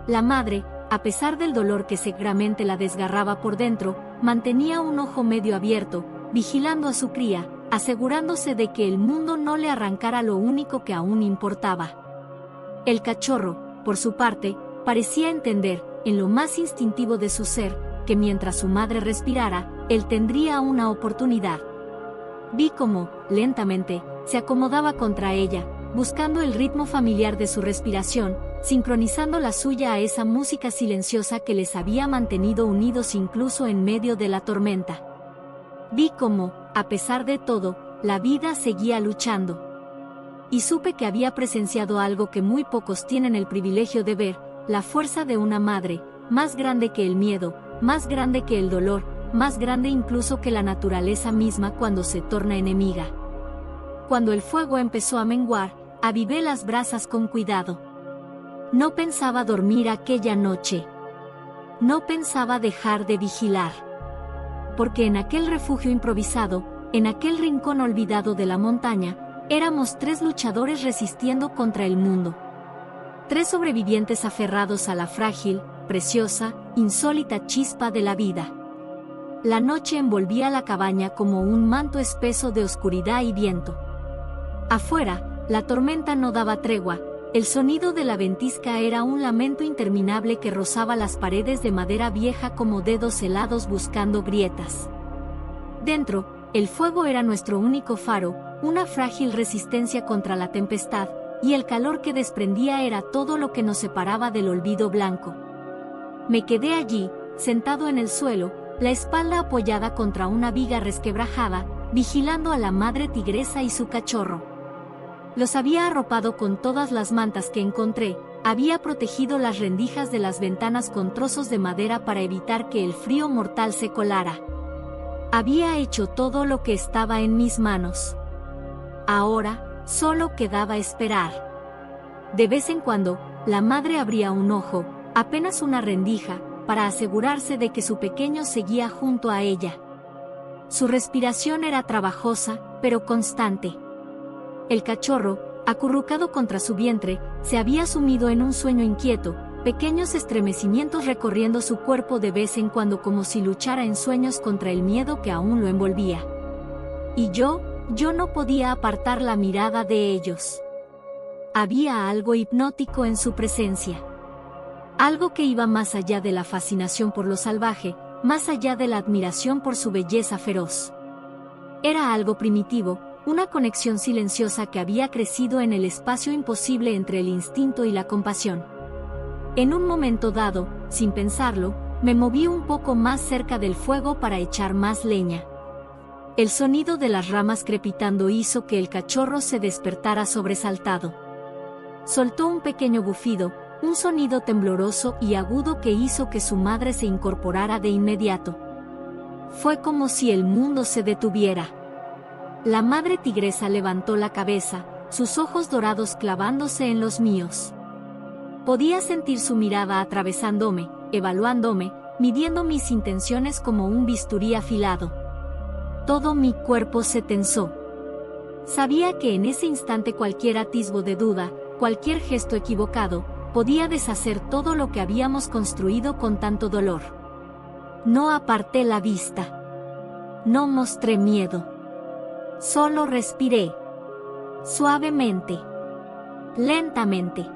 Speaker 1: La madre, a pesar del dolor que secamente la desgarraba por dentro, mantenía un ojo medio abierto, vigilando a su cría, asegurándose de que el mundo no le arrancara lo único que aún importaba. El cachorro, por su parte, parecía entender, en lo más instintivo de su ser, que mientras su madre respirara, él tendría una oportunidad. Vi cómo, lentamente, se acomodaba contra ella, buscando el ritmo familiar de su respiración, sincronizando la suya a esa música silenciosa que les había mantenido unidos incluso en medio de la tormenta. Vi cómo, a pesar de todo, la vida seguía luchando. Y supe que había presenciado algo que muy pocos tienen el privilegio de ver, la fuerza de una madre, más grande que el miedo, más grande que el dolor, más grande incluso que la naturaleza misma cuando se torna enemiga. Cuando el fuego empezó a menguar, avivé las brasas con cuidado. No pensaba dormir aquella noche. No pensaba dejar de vigilar. Porque en aquel refugio improvisado, en aquel rincón olvidado de la montaña, éramos 3 luchadores resistiendo contra el mundo. 3 sobrevivientes aferrados a la frágil, preciosa, insólita chispa de la vida. La noche envolvía la cabaña como un manto espeso de oscuridad y viento. Afuera, la tormenta no daba tregua, el sonido de la ventisca era un lamento interminable que rozaba las paredes de madera vieja como dedos helados buscando grietas. Dentro, el fuego era nuestro único faro, una frágil resistencia contra la tempestad, y el calor que desprendía era todo lo que nos separaba del olvido blanco. Me quedé allí, sentado en el suelo, la espalda apoyada contra una viga resquebrajada, vigilando a la madre tigresa y su cachorro. Los había arropado con todas las mantas que encontré, había protegido las rendijas de las ventanas con trozos de madera para evitar que el frío mortal se colara. Había hecho todo lo que estaba en mis manos. Ahora, solo quedaba esperar. De vez en cuando, la madre abría un ojo, apenas una rendija, para asegurarse de que su pequeño seguía junto a ella. Su respiración era trabajosa, pero constante. El cachorro, acurrucado contra su vientre, se había sumido en un sueño inquieto, pequeños estremecimientos recorriendo su cuerpo de vez en cuando como si luchara en sueños contra el miedo que aún lo envolvía. Y yo no podía apartar la mirada de ellos. Había algo hipnótico en su presencia. Algo que iba más allá de la fascinación por lo salvaje, más allá de la admiración por su belleza feroz. Era algo primitivo, una conexión silenciosa que había crecido en el espacio imposible entre el instinto y la compasión. En un momento dado, sin pensarlo, me moví un poco más cerca del fuego para echar más leña. El sonido de las ramas crepitando hizo que el cachorro se despertara sobresaltado. Soltó un pequeño bufido, un sonido tembloroso y agudo que hizo que su madre se incorporara de inmediato. Fue como si el mundo se detuviera. La madre tigresa levantó la cabeza, sus ojos dorados clavándose en los míos. Podía sentir su mirada atravesándome, evaluándome, midiendo mis intenciones como un bisturí afilado. Todo mi cuerpo se tensó. Sabía que en ese instante cualquier atisbo de duda, cualquier gesto equivocado, podía deshacer todo lo que habíamos construido con tanto dolor. No aparté la vista. No mostré miedo. Solo respiré. Suavemente. Lentamente.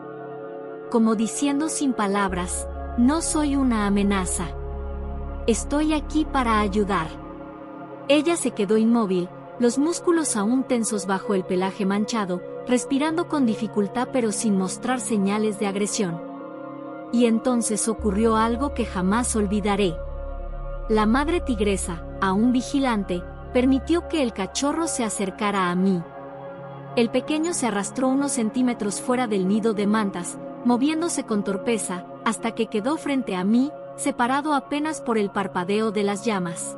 Speaker 1: Como diciendo sin palabras, no soy una amenaza. Estoy aquí para ayudar. Ella se quedó inmóvil, los músculos aún tensos bajo el pelaje manchado, respirando con dificultad pero sin mostrar señales de agresión. Y entonces ocurrió algo que jamás olvidaré. La madre tigresa, aún vigilante, permitió que el cachorro se acercara a mí. El pequeño se arrastró unos centímetros fuera del nido de mantas, moviéndose con torpeza, hasta que quedó frente a mí, separado apenas por el parpadeo de las llamas.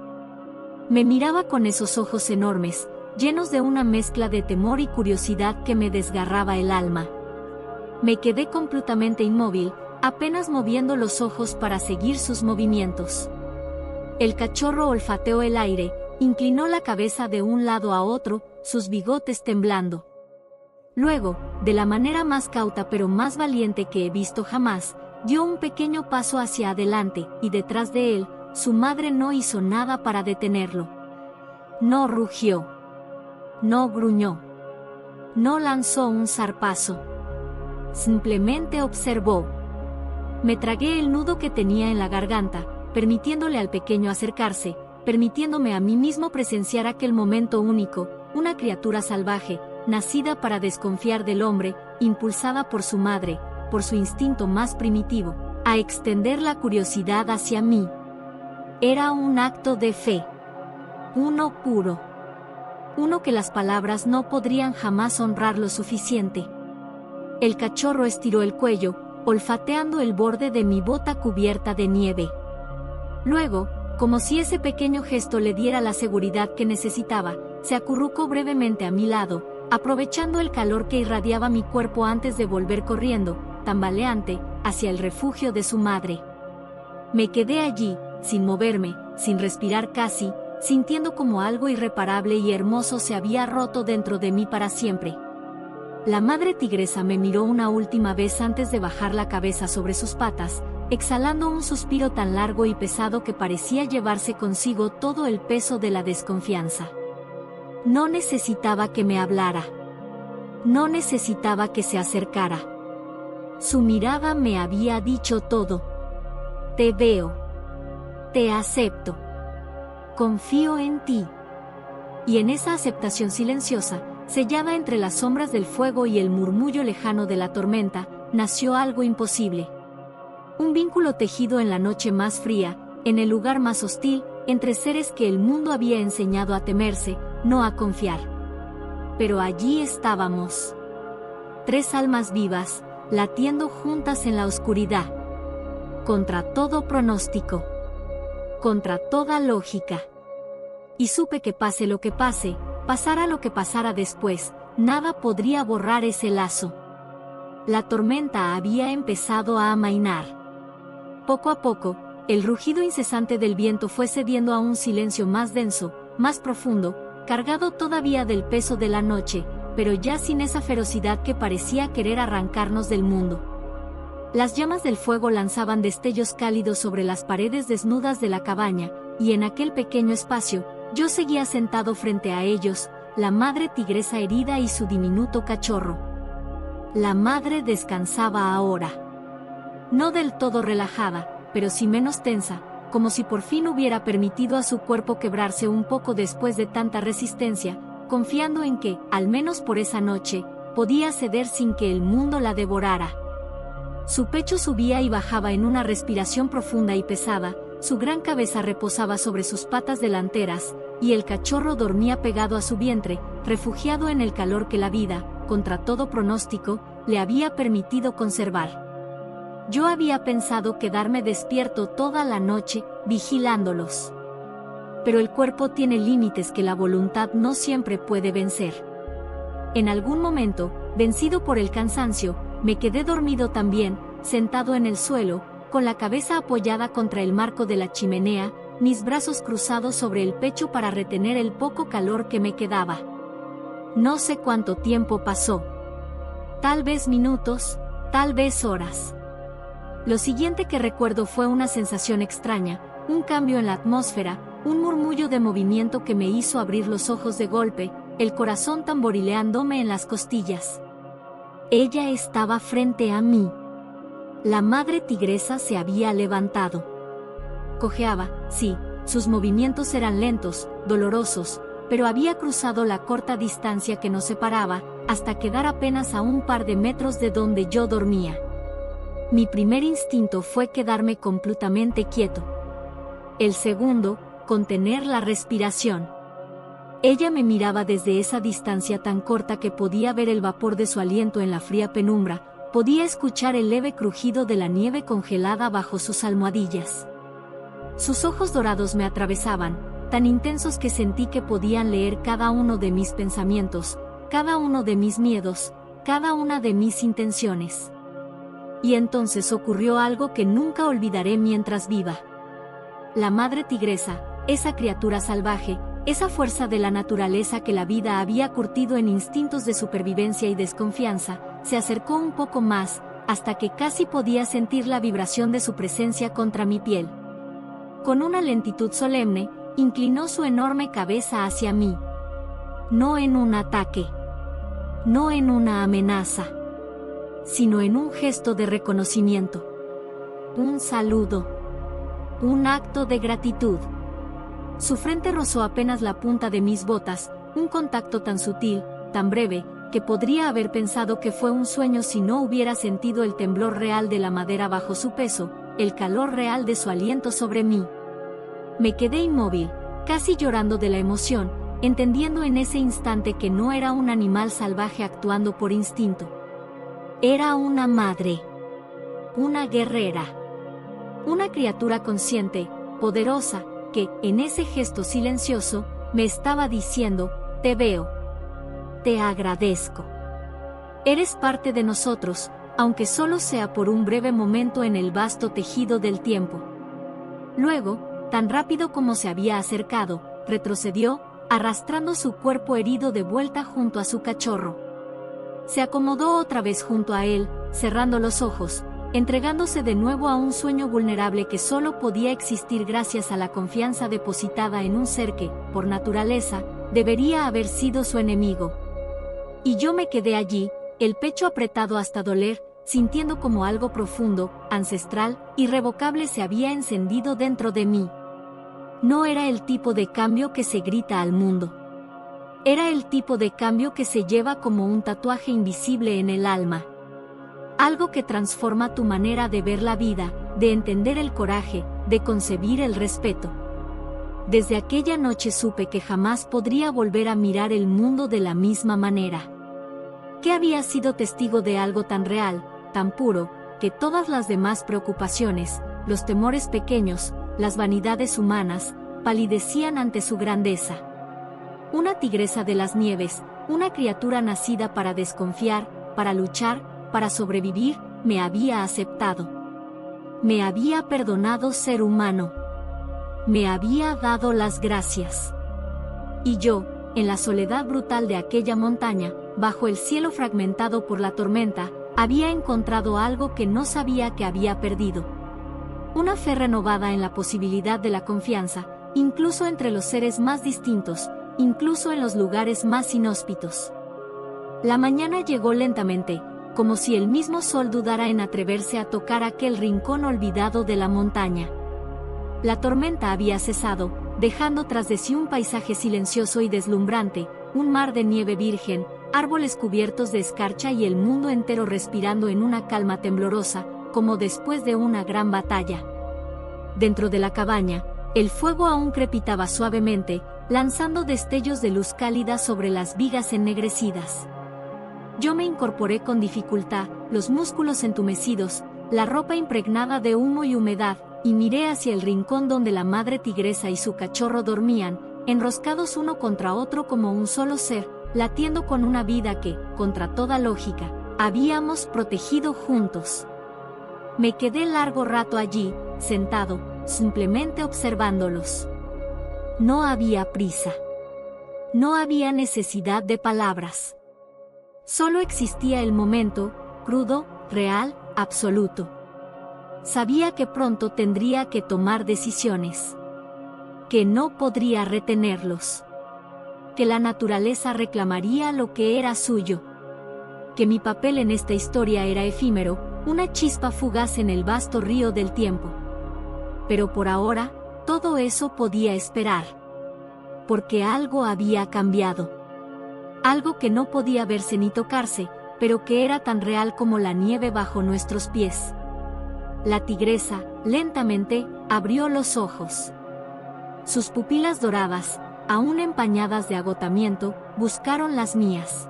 Speaker 1: Me miraba con esos ojos enormes, llenos de una mezcla de temor y curiosidad que me desgarraba el alma. Me quedé completamente inmóvil, apenas moviendo los ojos para seguir sus movimientos. El cachorro olfateó el aire, inclinó la cabeza de un lado a otro, sus bigotes temblando. Luego, de la manera más cauta pero más valiente que he visto jamás, Dio un pequeño paso hacia adelante, y detrás de él, su madre no hizo nada para detenerlo. No rugió. No gruñó. No lanzó un zarpazo. Simplemente observó. Me tragué el nudo que tenía en la garganta, permitiéndole al pequeño acercarse, permitiéndome a mí mismo presenciar aquel momento único, una criatura salvaje, nacida para desconfiar del hombre, impulsada por su madre, por su instinto más primitivo, a extender la curiosidad hacia mí. Era un acto de fe. Uno puro. Uno que las palabras no podrían jamás honrar lo suficiente. El cachorro estiró el cuello, olfateando el borde de mi bota cubierta de nieve. Luego, como si ese pequeño gesto le diera la seguridad que necesitaba, se acurrucó brevemente a mi lado, aprovechando el calor que irradiaba mi cuerpo antes de volver corriendo, tambaleante, hacia el refugio de su madre. Me quedé allí, sin moverme, sin respirar casi, sintiendo como algo irreparable y hermoso se había roto dentro de mí para siempre. La madre tigresa me miró una última vez antes de bajar la cabeza sobre sus patas, exhalando un suspiro tan largo y pesado que parecía llevarse consigo todo el peso de la desconfianza. No necesitaba que me hablara. No necesitaba que se acercara. Su mirada me había dicho todo. Te veo. Te acepto. Confío en ti. Y en esa aceptación silenciosa, sellada entre las sombras del fuego y el murmullo lejano de la tormenta, nació algo imposible. Un vínculo tejido en la noche más fría, en el lugar más hostil, entre seres que el mundo había enseñado a temerse, no a confiar. Pero allí estábamos. 3 almas vivas, latiendo juntas en la oscuridad. Contra todo pronóstico. Contra toda lógica. Y supe que pase lo que pase, pasara lo que pasara después, nada podría borrar ese lazo. La tormenta había empezado a amainar. Poco a poco, el rugido incesante del viento fue cediendo a un silencio más denso, más profundo, cargado todavía del peso de la noche, pero ya sin esa ferocidad que parecía querer arrancarnos del mundo. Las llamas del fuego lanzaban destellos cálidos sobre las paredes desnudas de la cabaña, y en aquel pequeño espacio, yo seguía sentado frente a ellos, la madre tigresa herida y su diminuto cachorro. La madre descansaba ahora. No del todo relajada, pero sí menos tensa, como si por fin hubiera permitido a su cuerpo quebrarse un poco después de tanta resistencia, confiando en que, al menos por esa noche, podía ceder sin que el mundo la devorara. Su pecho subía y bajaba en una respiración profunda y pesada, su gran cabeza reposaba sobre sus patas delanteras, y el cachorro dormía pegado a su vientre, refugiado en el calor que la vida, contra todo pronóstico, le había permitido conservar. Yo había pensado quedarme despierto toda la noche, vigilándolos. Pero el cuerpo tiene límites que la voluntad no siempre puede vencer. En algún momento, vencido por el cansancio, me quedé dormido también, sentado en el suelo, con la cabeza apoyada contra el marco de la chimenea, mis brazos cruzados sobre el pecho para retener el poco calor que me quedaba. No sé cuánto tiempo pasó. Tal vez minutos, tal vez horas. Lo siguiente que recuerdo fue una sensación extraña, un cambio en la atmósfera, un murmullo de movimiento que me hizo abrir los ojos de golpe, el corazón tamborileándome en las costillas. Ella estaba frente a mí. La madre tigresa se había levantado. Cojeaba, sí, sus movimientos eran lentos, dolorosos, pero había cruzado la corta distancia que nos separaba, hasta quedar apenas a un par de metros de donde yo dormía. Mi primer instinto fue quedarme completamente quieto. El segundo, contener la respiración. Ella me miraba desde esa distancia tan corta que podía ver el vapor de su aliento en la fría penumbra, podía escuchar el leve crujido de la nieve congelada bajo sus almohadillas. Sus ojos dorados me atravesaban, tan intensos que sentí que podían leer cada uno de mis pensamientos, cada uno de mis miedos, cada una de mis intenciones. Y entonces ocurrió algo que nunca olvidaré mientras viva. La madre tigresa, esa criatura salvaje, esa fuerza de la naturaleza que la vida había curtido en instintos de supervivencia y desconfianza, se acercó un poco más, hasta que casi podía sentir la vibración de su presencia contra mi piel. Con una lentitud solemne, inclinó su enorme cabeza hacia mí. No en un ataque, no en una amenaza, sino en un gesto de reconocimiento. Un saludo, un acto de gratitud. Su frente rozó apenas la punta de mis botas, un contacto tan sutil, tan breve, que podría haber pensado que fue un sueño si no hubiera sentido el temblor real de la madera bajo su peso, el calor real de su aliento sobre mí. Me quedé inmóvil, casi llorando de la emoción, entendiendo en ese instante que no era un animal salvaje actuando por instinto. Era una madre, una guerrera, una criatura consciente, poderosa, que, en ese gesto silencioso, me estaba diciendo: te veo. Te agradezco. Eres parte de nosotros, aunque solo sea por un breve momento en el vasto tejido del tiempo. Luego, tan rápido como se había acercado, retrocedió, arrastrando su cuerpo herido de vuelta junto a su cachorro. Se acomodó otra vez junto a él, cerrando los ojos, entregándose de nuevo a un sueño vulnerable que solo podía existir gracias a la confianza depositada en un ser que, por naturaleza, debería haber sido su enemigo. Y yo me quedé allí, el pecho apretado hasta doler, sintiendo como algo profundo, ancestral, irrevocable se había encendido dentro de mí. No era el tipo de cambio que se grita al mundo. Era el tipo de cambio que se lleva como un tatuaje invisible en el alma. Algo que transforma tu manera de ver la vida, de entender el coraje, de concebir el respeto. Desde aquella noche supe que jamás podría volver a mirar el mundo de la misma manera. Que había sido testigo de algo tan real, tan puro, que todas las demás preocupaciones, los temores pequeños, las vanidades humanas, palidecían ante su grandeza. Una tigresa de las nieves, una criatura nacida para desconfiar, para luchar, para sobrevivir, me había aceptado. Me había perdonado ser humano. Me había dado las gracias. Y yo, en la soledad brutal de aquella montaña, bajo el cielo fragmentado por la tormenta, había encontrado algo que no sabía que había perdido. Una fe renovada en la posibilidad de la confianza, incluso entre los seres más distintos, incluso en los lugares más inhóspitos. La mañana llegó lentamente, como si el mismo sol dudara en atreverse a tocar aquel rincón olvidado de la montaña. La tormenta había cesado, dejando tras de sí un paisaje silencioso y deslumbrante, un mar de nieve virgen, árboles cubiertos de escarcha y el mundo entero respirando en una calma temblorosa, como después de una gran batalla. Dentro de la cabaña, el fuego aún crepitaba suavemente, lanzando destellos de luz cálida sobre las vigas ennegrecidas. Yo me incorporé con dificultad, los músculos entumecidos, la ropa impregnada de humo y humedad, y miré hacia el rincón donde la madre tigresa y su cachorro dormían, enroscados uno contra otro como un solo ser, latiendo con una vida que, contra toda lógica, habíamos protegido juntos. Me quedé largo rato allí, sentado, simplemente observándolos. No había prisa. No había necesidad de palabras. Solo existía el momento, crudo, real, absoluto. Sabía que pronto tendría que tomar decisiones. Que no podría retenerlos. Que la naturaleza reclamaría lo que era suyo. Que mi papel en esta historia era efímero, una chispa fugaz en el vasto río del tiempo. Pero por ahora, todo eso podía esperar. Porque algo había cambiado. Algo que no podía verse ni tocarse, pero que era tan real como la nieve bajo nuestros pies. La tigresa, lentamente, abrió los ojos. Sus pupilas doradas, aún empañadas de agotamiento, buscaron las mías.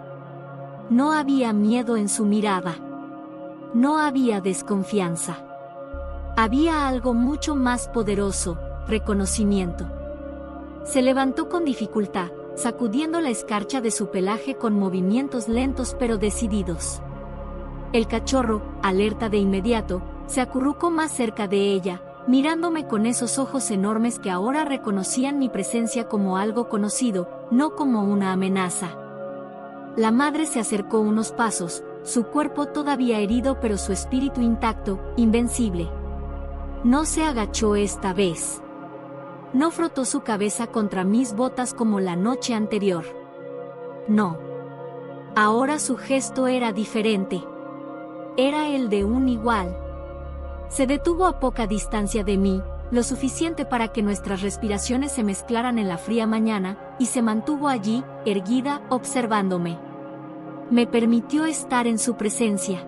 Speaker 1: No había miedo en su mirada. No había desconfianza. Había algo mucho más poderoso, reconocimiento. Se levantó con dificultad, sacudiendo la escarcha de su pelaje con movimientos lentos pero decididos. El cachorro, alerta de inmediato, se acurrucó más cerca de ella, mirándome con esos ojos enormes que ahora reconocían mi presencia como algo conocido, no como una amenaza. La madre se acercó unos pasos, su cuerpo todavía herido pero su espíritu intacto, invencible. No se agachó esta vez. No frotó su cabeza contra mis botas como la noche anterior. No. Ahora su gesto era diferente. Era el de un igual. Se detuvo a poca distancia de mí, lo suficiente para que nuestras respiraciones se mezclaran en la fría mañana, y se mantuvo allí, erguida, observándome. Me permitió estar en su presencia.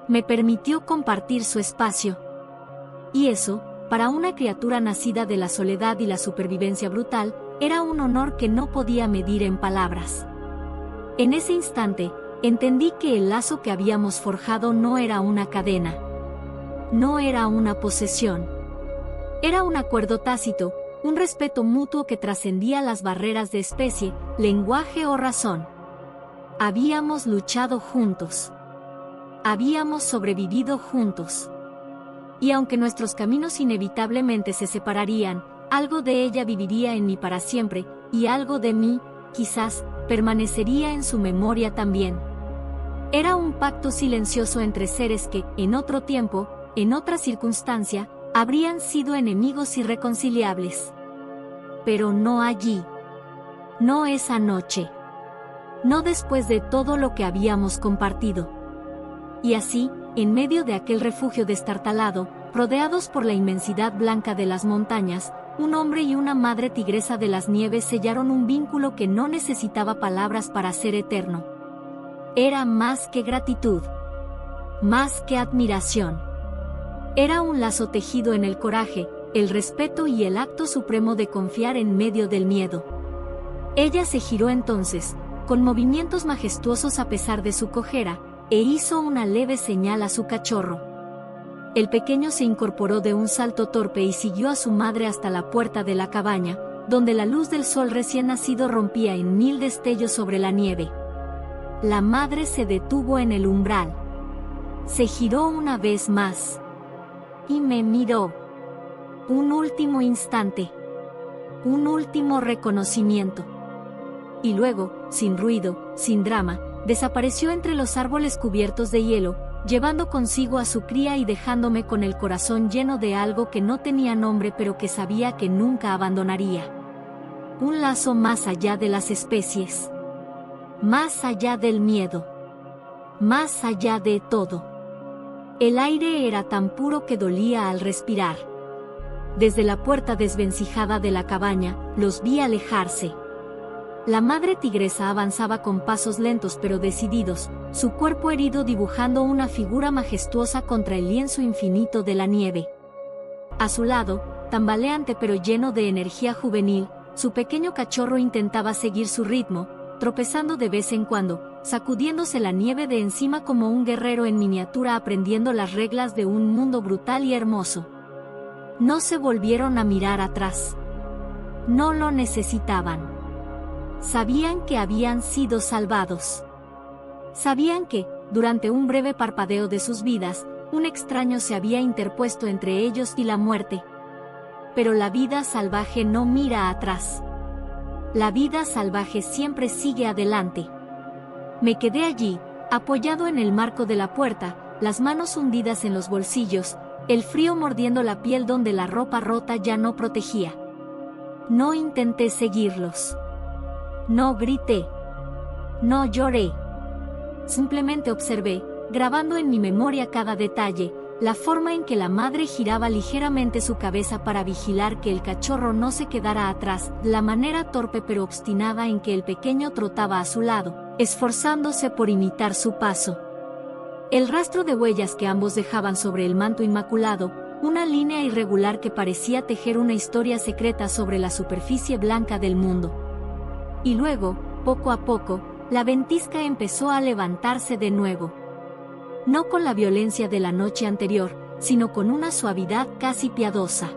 Speaker 1: Me permitió compartir su espacio. Y eso, para una criatura nacida de la soledad y la supervivencia brutal, era un honor que no podía medir en palabras. En ese instante, entendí que el lazo que habíamos forjado no era una cadena. No era una posesión. Era un acuerdo tácito, un respeto mutuo que trascendía las barreras de especie, lenguaje o razón. Habíamos luchado juntos. Habíamos sobrevivido juntos. Y aunque nuestros caminos inevitablemente se separarían, algo de ella viviría en mí para siempre, y algo de mí, quizás, permanecería en su memoria también. Era un pacto silencioso entre seres que, en otro tiempo, en otra circunstancia, habrían sido enemigos irreconciliables. Pero no allí. No esa noche. No después de todo lo que habíamos compartido. Y así, en medio de aquel refugio destartalado, rodeados por la inmensidad blanca de las montañas, un hombre y una madre tigresa de las nieves sellaron un vínculo que no necesitaba palabras para ser eterno. Era más que gratitud. Más que admiración. Era un lazo tejido en el coraje, el respeto y el acto supremo de confiar en medio del miedo. Ella se giró entonces, con movimientos majestuosos a pesar de su cojera, e hizo una leve señal a su cachorro. El pequeño se incorporó de un salto torpe y siguió a su madre hasta la puerta de la cabaña, donde la luz del sol recién nacido rompía en 1000 destellos sobre la nieve. La madre se detuvo en el umbral. Se giró una vez más. Y me miró. Un último instante. Un último reconocimiento. Y luego, sin ruido, sin drama, desapareció entre los árboles cubiertos de hielo, llevando consigo a su cría y dejándome con el corazón lleno de algo que no tenía nombre pero que sabía que nunca abandonaría. Un lazo más allá de las especies. Más allá del miedo. Más allá de todo. El aire era tan puro que dolía al respirar. Desde la puerta desvencijada de la cabaña, los vi alejarse. La madre tigresa avanzaba con pasos lentos pero decididos, su cuerpo herido dibujando una figura majestuosa contra el lienzo infinito de la nieve. A su lado, tambaleante pero lleno de energía juvenil, su pequeño cachorro intentaba seguir su ritmo, tropezando de vez en cuando, sacudiéndose la nieve de encima como un guerrero en miniatura aprendiendo las reglas de un mundo brutal y hermoso. No se volvieron a mirar atrás. No lo necesitaban. Sabían que habían sido salvados. Sabían que, durante un breve parpadeo de sus vidas, un extraño se había interpuesto entre ellos y la muerte. Pero la vida salvaje no mira atrás. La vida salvaje siempre sigue adelante. Me quedé allí, apoyado en el marco de la puerta, las manos hundidas en los bolsillos, el frío mordiendo la piel donde la ropa rota ya no protegía. No intenté seguirlos. No grité. No lloré. Simplemente observé, grabando en mi memoria cada detalle, la forma en que la madre giraba ligeramente su cabeza para vigilar que el cachorro no se quedara atrás, la manera torpe pero obstinada en que el pequeño trotaba a su lado, esforzándose por imitar su paso. El rastro de huellas que ambos dejaban sobre el manto inmaculado, una línea irregular que parecía tejer una historia secreta sobre la superficie blanca del mundo. Y luego, poco a poco, la ventisca empezó a levantarse de nuevo. No con la violencia de la noche anterior, sino con una suavidad casi piadosa.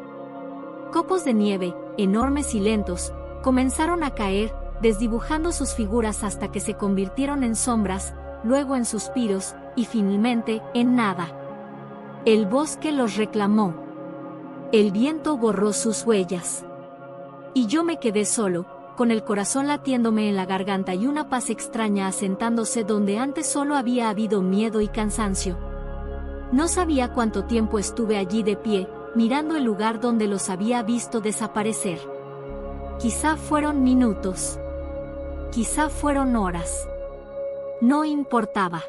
Speaker 1: Copos de nieve, enormes y lentos, comenzaron a caer, desdibujando sus figuras hasta que se convirtieron en sombras, luego en suspiros, y finalmente, en nada. El bosque los reclamó. El viento borró sus huellas. Y yo me quedé solo, con el corazón latiéndome en la garganta y una paz extraña asentándose donde antes solo había habido miedo y cansancio. No sabía cuánto tiempo estuve allí de pie, mirando el lugar donde los había visto desaparecer. Quizá fueron minutos. Quizá fueron horas. No importaba.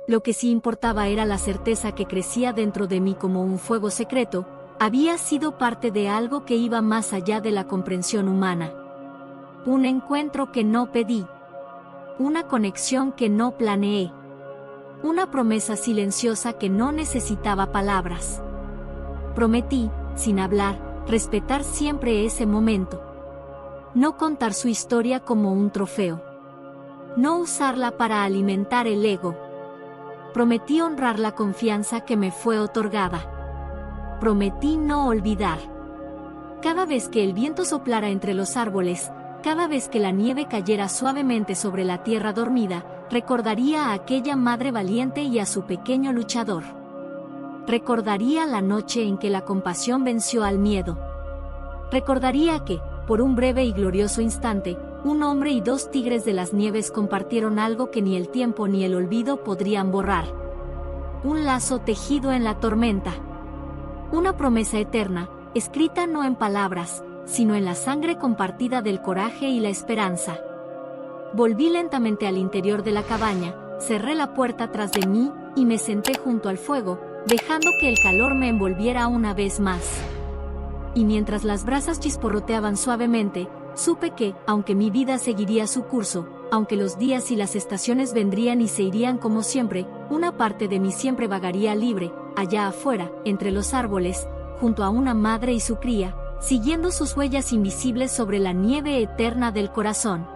Speaker 1: Lo que sí importaba era la certeza que crecía dentro de mí como un fuego secreto. Había sido parte de algo que iba más allá de la comprensión humana. Un encuentro que no pedí. Una conexión que no planeé. Una promesa silenciosa que no necesitaba palabras. Prometí, sin hablar, respetar siempre ese momento. No contar su historia como un trofeo. No usarla para alimentar el ego. Prometí honrar la confianza que me fue otorgada. Prometí no olvidar. Cada vez que el viento soplara entre los árboles, cada vez que la nieve cayera suavemente sobre la tierra dormida, recordaría a aquella madre valiente y a su pequeño luchador. Recordaría la noche en que la compasión venció al miedo. Recordaría que, por un breve y glorioso instante, un hombre y dos tigres de las nieves compartieron algo que ni el tiempo ni el olvido podrían borrar. Un lazo tejido en la tormenta. Una promesa eterna, escrita no en palabras, sino en la sangre compartida del coraje y la esperanza. Volví lentamente al interior de la cabaña, cerré la puerta tras de mí y me senté junto al fuego, dejando que el calor me envolviera una vez más. Y mientras las brasas chisporroteaban suavemente, supe que, aunque mi vida seguiría su curso, aunque los días y las estaciones vendrían y se irían como siempre, una parte de mí siempre vagaría libre, allá afuera, entre los árboles, junto a una madre y su cría, siguiendo sus huellas invisibles sobre la nieve eterna del corazón.